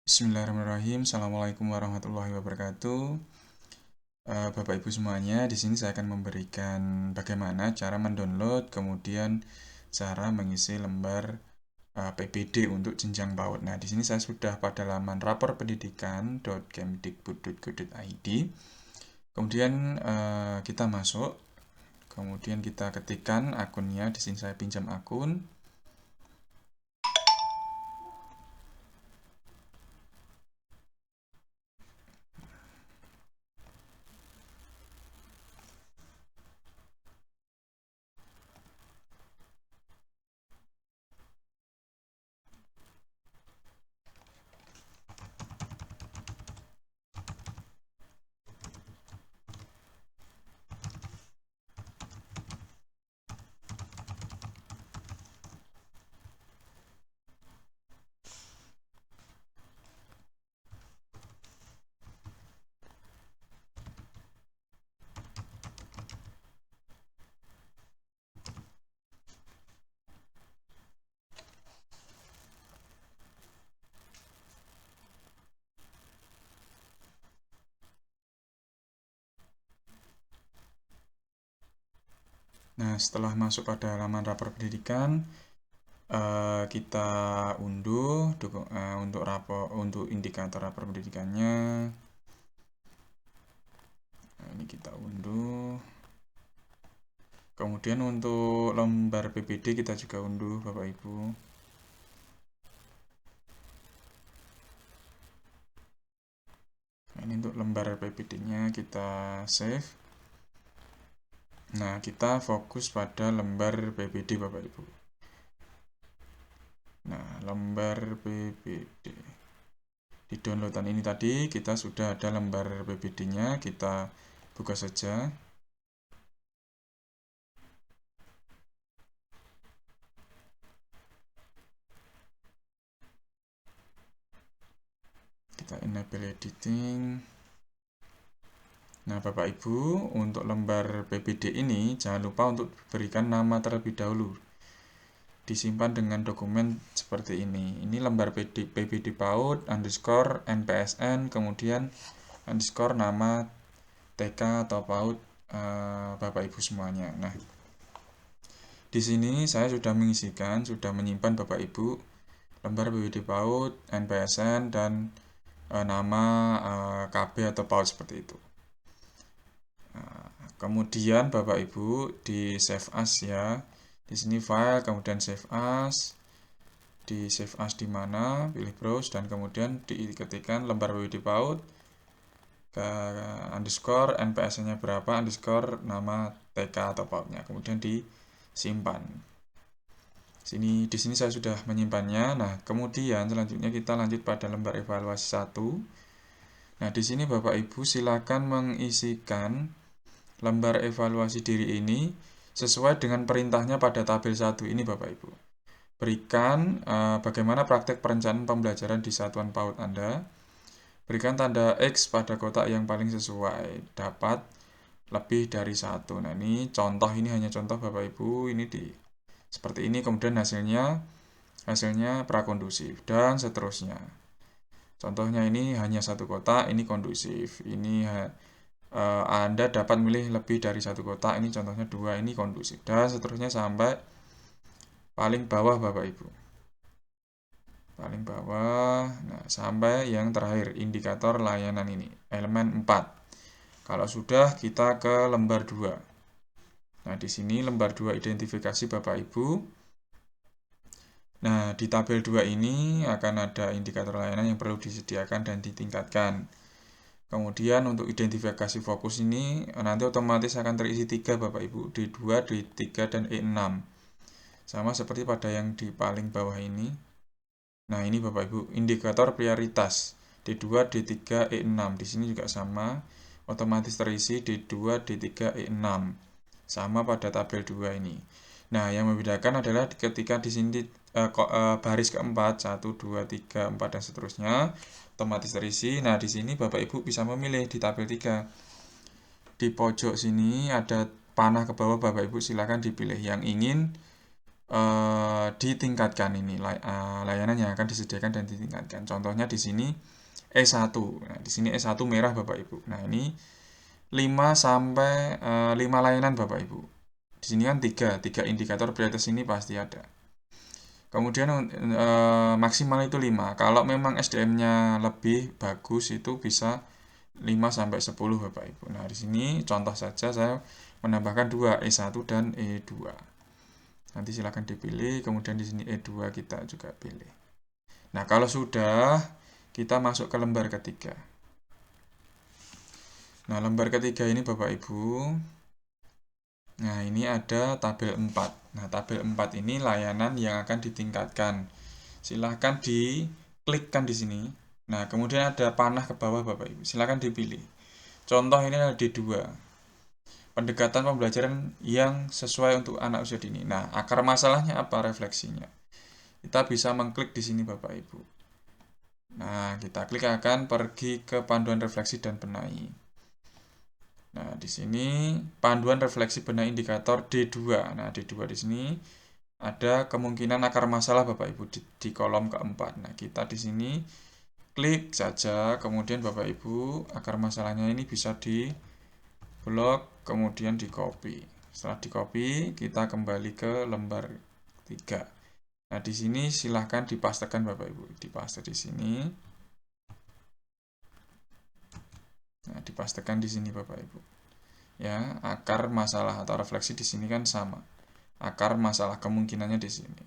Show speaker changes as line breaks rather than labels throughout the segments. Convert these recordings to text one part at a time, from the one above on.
Bismillahirrahmanirrahim. Assalamualaikum warahmatullahi wabarakatuh. Bapak Ibu semuanya, di sini saya akan memberikan bagaimana cara mendownload, kemudian cara mengisi lembar PPD untuk jenjang PAUD. Nah, di sini saya sudah pada laman raporpendidikan.kemdikbud.go.id. Kemudian kita masuk, kemudian kita ketikkan akunnya. Di sini saya pinjam akun. Nah, setelah masuk pada halaman rapor pendidikan, kita unduh untuk indikator rapor pendidikannya. Nah, ini kita unduh. Kemudian untuk lembar PPD kita juga unduh, Bapak Ibu. Nah, ini untuk lembar PPD-nya kita save. Nah, kita fokus pada lembar PPD, Bapak Ibu. Nah, lembar PPD. Di downloadan ini tadi kita sudah ada lembar PPD-nya, kita buka saja. Kita enable editing. Nah, Bapak Ibu, untuk lembar PPD ini jangan lupa untuk berikan nama terlebih dahulu. Disimpan dengan dokumen seperti ini. Ini lembar PPD PAUD underscore NPSN, kemudian underscore nama TK atau PAUD Bapak Ibu semuanya. Nah, di sini saya sudah mengisikan, sudah menyimpan Bapak Ibu lembar PPD PAUD, NPSN, dan nama KB atau PAUD seperti itu. Kemudian Bapak Ibu di save as ya. Di sini file, kemudian save as. Di save as di mana? Pilih browse dan kemudian diketikkan lembar PPD PAUD ke underscore NPS-nya berapa underscore nama TK atau PAUD-nya. Kemudian disimpan. Di sini saya sudah menyimpannya. Nah, kemudian selanjutnya kita lanjut pada lembar evaluasi 1. Nah, di sini Bapak Ibu silakan mengisikan lembar evaluasi diri ini sesuai dengan perintahnya pada tabel 1 ini Bapak Ibu. Berikan bagaimana praktek perencanaan pembelajaran di satuan PAUD Anda. Berikan tanda X pada kotak yang paling sesuai. Dapat lebih dari 1. Nah, ini contoh, ini hanya contoh Bapak Ibu. Ini seperti ini, kemudian hasilnya prakondusif dan seterusnya. Contohnya ini hanya satu kotak, ini kondusif. Ini Anda dapat milih lebih dari satu kotak, ini contohnya 2, ini kondusif, dan seterusnya sampai paling bawah Bapak Ibu. Paling bawah, nah sampai yang terakhir, indikator layanan ini, elemen 4. Kalau sudah, kita ke lembar 2. Nah, di sini lembar 2 identifikasi Bapak Ibu. Nah, di tabel 2 ini akan ada indikator layanan yang perlu disediakan dan ditingkatkan. Kemudian untuk identifikasi fokus ini nanti otomatis akan terisi 3 Bapak Ibu, D2, D3, dan E6. Sama seperti pada yang di paling bawah ini. Nah, ini Bapak Ibu, indikator prioritas D2, D3, E6. Di sini juga sama, otomatis terisi D2, D3, E6. Sama pada tabel 2 ini. Nah, yang membedakan adalah ketika di sini baris keempat, 1, 2, 3, 4, dan seterusnya, otomatis terisi. Nah, di sini Bapak Ibu bisa memilih di tabel 3. Di pojok sini ada panah ke bawah, Bapak Ibu silakan dipilih yang ingin ditingkatkan ini layanan yang akan disediakan dan ditingkatkan. Contohnya di sini E1. Nah, di sini E1 merah Bapak Ibu. Nah, ini 5 sampai 5 layanan Bapak Ibu. Di sini kan 3 indikator prioritas ini pasti ada. Kemudian maksimal itu 5. Kalau memang SDM-nya lebih bagus itu bisa 5 sampai 10 Bapak Ibu. Nah, di sini contoh saja saya menambahkan 2, E1 dan E2. Nanti silakan dipilih, kemudian di sini E2 kita juga pilih. Nah, kalau sudah, kita masuk ke lembar ketiga. Nah, lembar ketiga ini Bapak Ibu. Nah, ini ada tabel 4. Nah, tabel 4 ini layanan yang akan ditingkatkan. Silahkan diklikkan di sini. Nah, kemudian ada panah ke bawah Bapak Ibu. Silahkan dipilih. Contoh ini ada D2. Pendekatan pembelajaran yang sesuai untuk anak usia dini. Nah, akar masalahnya apa? Refleksinya. Kita bisa mengklik di sini Bapak Ibu. Nah, kita klik akan pergi ke panduan refleksi dan benahi. Nah, di sini panduan refleksi benahi indikator D2. Nah, D2 di sini ada kemungkinan akar masalah Bapak Ibu di kolom keempat. Nah, kita di sini klik saja, kemudian Bapak Ibu akar masalahnya ini bisa di blok, kemudian di copy. Setelah di copy, kita kembali ke lembar 3. Nah, di sini silahkan dipastekan Bapak Ibu. Dipaste di sini. Nah, dipastikan di sini Bapak Ibu. Ya, akar masalah atau refleksi di sini kan sama. Akar masalah kemungkinannya di sini.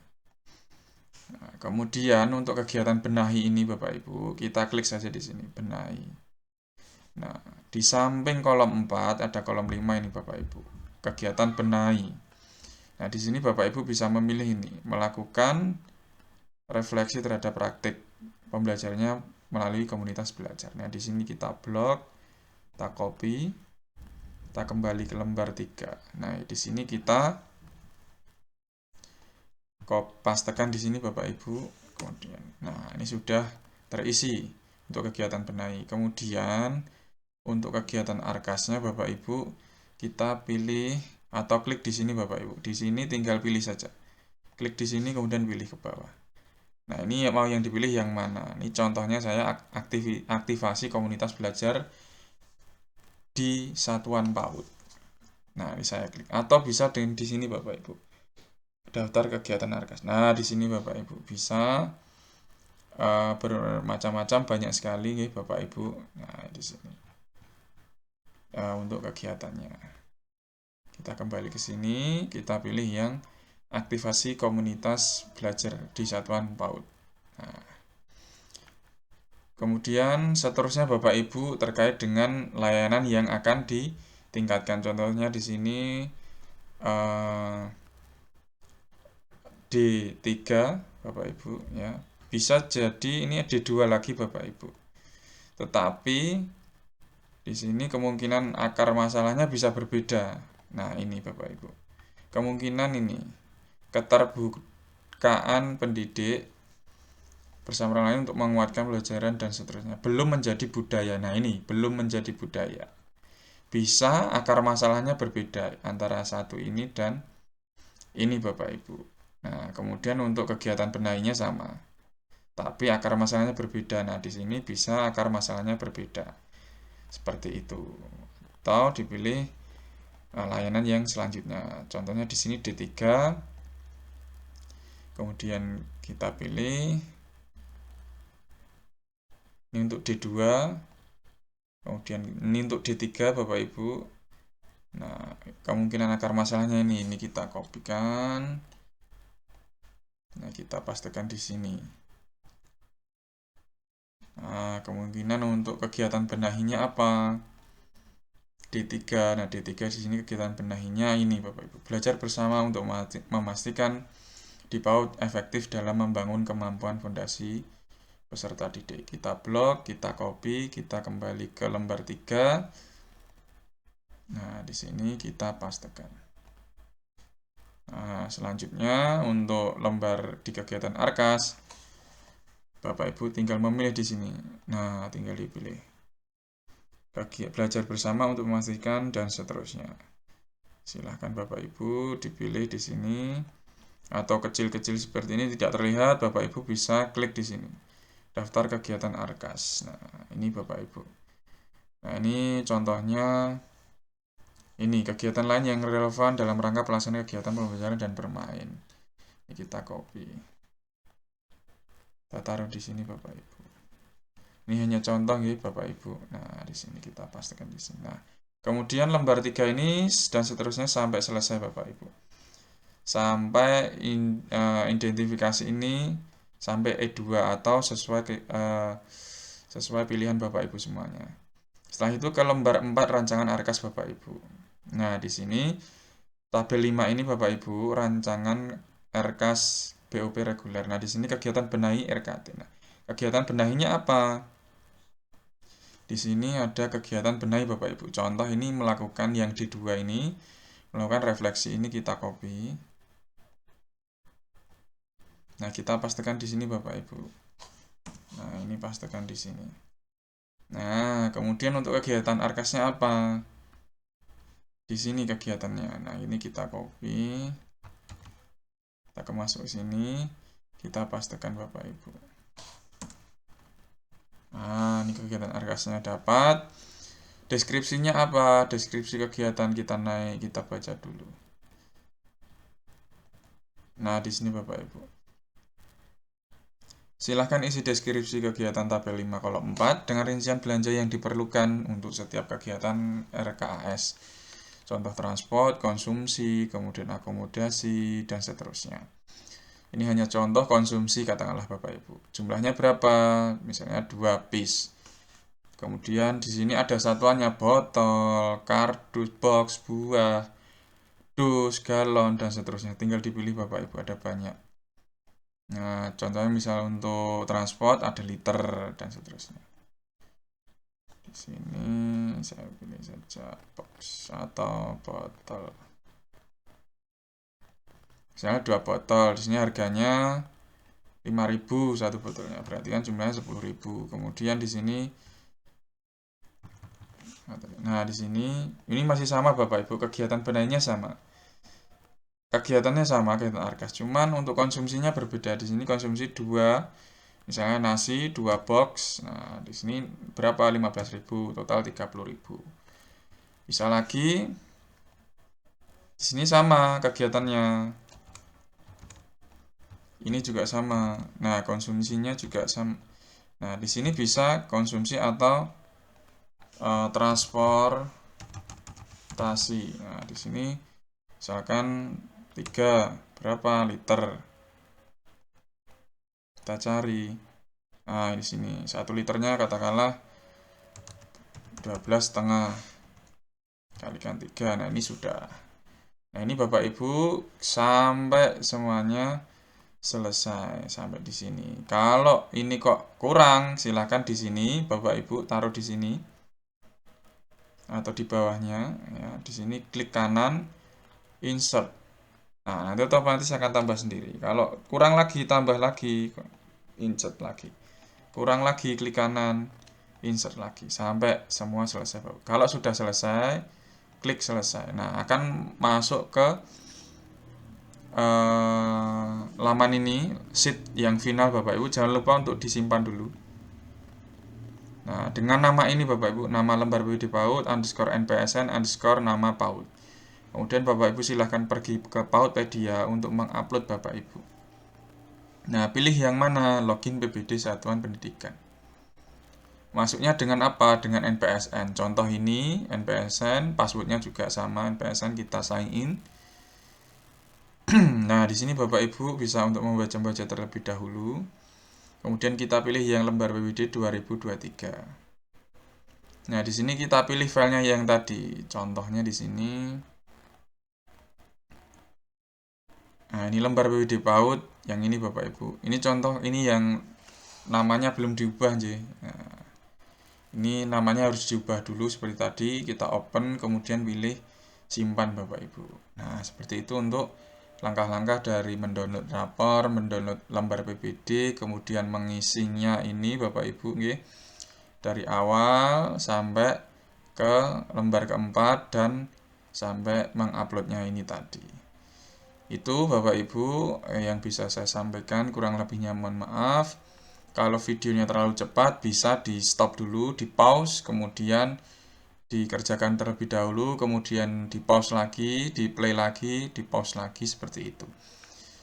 Nah, kemudian untuk kegiatan benahi ini Bapak Ibu, kita klik saja di sini, benahi. Nah, di samping kolom 4 ada kolom 5 ini Bapak Ibu. Kegiatan benahi. Nah, di sini Bapak Ibu bisa memilih ini, melakukan refleksi terhadap praktik pembelajarannya melalui komunitas belajar. Nah, di sini kita blok, kita copy, kita kembali ke lembar 3. Nah, di sini kita pastekan di sini Bapak Ibu. Kemudian, nah ini sudah terisi untuk kegiatan benahi. Kemudian untuk kegiatan arkasnya Bapak Ibu kita pilih atau klik di sini Bapak Ibu. Di sini tinggal pilih saja. Klik di sini kemudian pilih ke bawah. Nah, ini mau yang dipilih yang mana? Ini contohnya saya aktivasi komunitas belajar di satuan PAUD. Nah, ini saya klik. Atau bisa di sini Bapak Ibu. Daftar kegiatan arkas. Nah, di sini Bapak Ibu bisa bermacam-macam, banyak sekali nih Bapak Ibu. Nah, di sini untuk kegiatannya. Kita kembali ke sini, kita pilih yang aktivasi komunitas belajar di satuan PAUD. Nah, kemudian seterusnya Bapak Ibu terkait dengan layanan yang akan ditingkatkan. Contohnya di sini D3 Bapak Ibu ya. Bisa jadi ini D2 lagi Bapak Ibu. Tetapi di sini kemungkinan akar masalahnya bisa berbeda. Nah, ini Bapak Ibu. Kemungkinan ini keterbukaan pendidik bersama orang lain untuk menguatkan pelajaran dan seterusnya. Belum menjadi budaya. Nah, ini belum menjadi budaya. Bisa akar masalahnya berbeda antara satu ini dan ini Bapak Ibu. Nah, kemudian untuk kegiatan benahinya sama. Tapi akar masalahnya berbeda. Nah, di sini bisa akar masalahnya berbeda. Seperti itu. Atau dipilih layanan yang selanjutnya. Contohnya di sini D3. Kemudian kita pilih ini untuk D2. Kemudian ini untuk D3 Bapak Ibu. Nah, kemungkinan akar masalahnya ini kita kopikan. Nah, kita pastikan di sini. Nah, kemungkinan untuk kegiatan benahinya apa? D3. Nah, D3 di sini kegiatan benahinya ini Bapak Ibu. Belajar bersama untuk memastikan di PAUD efektif dalam membangun kemampuan fondasi peserta didik. Kita blok, kita copy, kita kembali ke lembar 3. Nah, di sini kita pastekan. Nah, selanjutnya untuk lembar di kegiatan arkas, Bapak Ibu tinggal memilih di sini. Nah, tinggal dipilih. Belajar bersama untuk memastikan dan seterusnya. Silahkan Bapak Ibu dipilih di sini. atau kecil-kecil seperti ini tidak terlihat, Bapak Ibu bisa klik di sini. Daftar kegiatan Arkas. Nah, ini Bapak Ibu. Nah, ini contohnya. Ini kegiatan lain yang relevan dalam rangka pelaksanaan kegiatan pembelajaran dan bermain. Ini kita copy. Kita taruh di sini Bapak Ibu. Ini hanya contoh ya Bapak Ibu. Nah, di sini kita pastikan di sini. Nah, kemudian lembar 3 ini dan seterusnya sampai selesai Bapak Ibu. Sampai identifikasi ini sampai E2 atau sesuai pilihan Bapak Ibu semuanya. Setelah itu ke lembar 4 rancangan Arkas Bapak Ibu. Nah, di sini tabel 5 ini Bapak Ibu rancangan Arkas BOP reguler. Nah, di sini kegiatan benahi RKT. Nah, kegiatan benahinya apa? Di sini ada kegiatan benahi Bapak Ibu. Contoh ini melakukan yang di 2 ini, melakukan refleksi ini kita copy. Nah, kita pastikan di sini Bapak Ibu. Nah, ini pastikan di sini. Nah, kemudian untuk kegiatan Arkasnya apa? Di sini kegiatannya. Nah, ini kita copy. Kita masuk sini. Kita pastikan Bapak Ibu. Nah, ini kegiatan Arkasnya dapat. Deskripsinya apa? Deskripsi kegiatan kita naik, kita baca dulu. Nah, di sini Bapak Ibu. Silahkan isi deskripsi kegiatan tabel 5 kolom 4 dengan rincian belanja yang diperlukan untuk setiap kegiatan RKAS. Contoh transport, konsumsi, kemudian akomodasi, dan seterusnya. Ini hanya contoh konsumsi katakanlah Bapak Ibu. Jumlahnya berapa? Misalnya 2 piece. Kemudian di sini ada satuannya botol, kardus, box, buah, dus, galon, dan seterusnya. Tinggal dipilih Bapak Ibu, ada banyak. Nah, contohnya misal untuk transport ada liter dan seterusnya. Di sini saya pilih saja box atau botol. Misalnya 2 botol, di sini harganya 5.000 satu botolnya, berarti kan jumlahnya 10.000. Kemudian di sini, nah di sini ini masih sama Bapak Ibu, kegiatan benahinya sama, kegiatannya sama kegiatan Arkas, cuman untuk konsumsinya berbeda. Di sini konsumsi 2, misalnya nasi 2 box. Nah di sini berapa? 15.000, total 30.000. Bisa lagi di sini sama kegiatannya. Ini juga sama. Nah, konsumsinya juga sama. Nah, di sini bisa konsumsi atau transportasi. Nah, di sini misalkan 3 berapa liter? Kita cari. Nah, di sini 1 liternya katakanlah 12,5 kalikan 3. Nah, ini sudah. Nah, ini Bapak Ibu sampai semuanya selesai sampai di sini. Kalau ini kok kurang, silahkan di sini Bapak Ibu taruh di sini atau di bawahnya ya. Di sini klik kanan insert. Nah, nanti otomatis akan tambah sendiri. Kalau kurang lagi tambah lagi insert lagi. Kurang lagi klik kanan insert lagi sampai semua selesai. Kalau sudah selesai, klik selesai. Nah, akan masuk ke laman ini, sheet yang final Bapak Ibu. Jangan lupa untuk disimpan dulu. Nah, dengan nama ini Bapak Ibu, nama lembar PWD PAUD underscore NPSN underscore nama PAUD. Kemudian Bapak Ibu silahkan pergi ke PAUDpedia untuk mengupload Bapak Ibu. Nah, pilih yang mana? Login PBD Satuan Pendidikan. Masuknya dengan apa? Dengan NPSN. Contoh ini NPSN, passwordnya juga sama NPSN, kita sign in. Nah, di sini Bapak Ibu bisa untuk membaca-baca terlebih dahulu. Kemudian kita pilih yang lembar PWD 2023. Nah, di sini kita pilih filenya yang tadi. Contohnya di sini. Nah, ini lembar PWD PAUD yang ini Bapak Ibu. Ini contoh, ini yang namanya belum diubah nggih. Nah, ini namanya harus diubah dulu seperti tadi. Kita open, kemudian pilih simpan Bapak Ibu. Nah, seperti itu untuk langkah-langkah dari mendownload rapor, mendownload lembar PBD, kemudian mengisinya ini Bapak Ibu nggih. Dari awal sampai ke lembar keempat dan sampai menguploadnya ini tadi. Itu Bapak Ibu yang bisa saya sampaikan, kurang lebihnya mohon maaf. Kalau videonya terlalu cepat bisa di stop dulu, di pause, kemudian dikerjakan terlebih dahulu, kemudian di pause lagi, di play lagi, di pause lagi, seperti itu.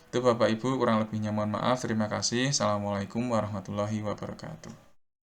Itu Bapak Ibu kurang lebihnya mohon maaf. Terima kasih. Assalamualaikum warahmatullahi wabarakatuh.